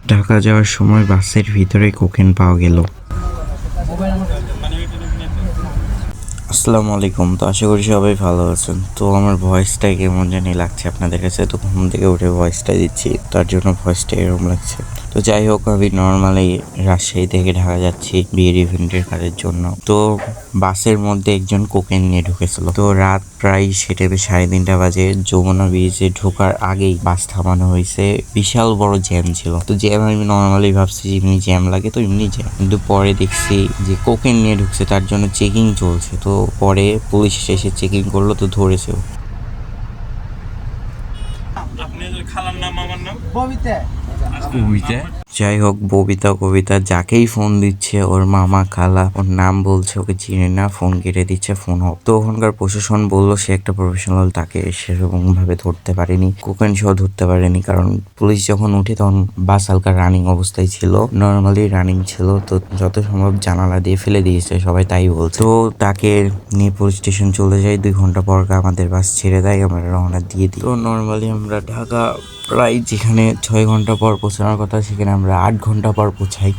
ঢাকা যাওয়ার সময় বাসের ভিতরে কোকেন পাওয়া গেল। আসসালামু আলাইকুম। তো আশা করি সবাই ভালো আছেন। তো আমার ভয়েসটা কেমন জানি লাগছে আপনাদের কাছে, তো ঘুম থেকে উঠে ভয়েসটা দিচ্ছি, তার জন্য ভয়েসটা এরকম লাগছে। তো যাই হোক, আমি নর্মালি রাজশাহী থেকে ঢাকা যাচ্ছি বিয়ের ইভেন্টের কাজের জন্য। তো বাসের মধ্যে একজন কোকেন নিয়ে ঢুকেছিল। তো রাত প্রায় সেটা 3:30 বাজে। যমুনা ব্রিজে ঢোকার আগেই বাস থামানো হয়েছে। বিশাল বড় জ্যাম ছিল। তো জ্যাম আমি নর্মালি ভাবছি এমনি জ্যাম লাগে, তো এমনি জ্যাম, কিন্তু পরে দেখছি যে কোকেন নিয়ে ঢুকছে, তার জন্য চেকিং চলছে। তো পরে পুলিশ এসে চেকিং করলো, তো ধরেছেও। আপনাদের খালার নাম আমার নাম কবিতা, যাই হোক, ববিতা কবিতা যাকেই ফোন দিচ্ছে ওর মামা খালা, ওর নাম বলছে, ওকে চিনে না, ফোন কেটে দিচ্ছে, ফোন হোক। তো ওখানকার প্রশাসন বললো সে একটা প্রফেশনাল, তাকে সেরকম ভাবে ধরতে পারেনি, কোকেন সহ ধরতে পারেনি, কারণ পুলিশ যখন উঠে তখন বাস হালকা রানিং অবস্থায় ছিল, নর্মালি রানিং ছিল। তো যত সম্ভব জানালা দিয়ে ফেলে দিয়েছে, সবাই তাই বলছে। তো তাকে নিয়ে পুলিশ স্টেশন চলে যাই। 2 ঘন্টা পর আমাদের বাস ছেড়ে দেয়, আমরা রওনা দিয়ে দিই। তো নর্মালি আমরা ঢাকা প্রায় যেখানে 6 ঘন্টা পর পৌঁছানোর কথা, সেখানে আমরা 8 ঘন্টা পর পৌঁছাই।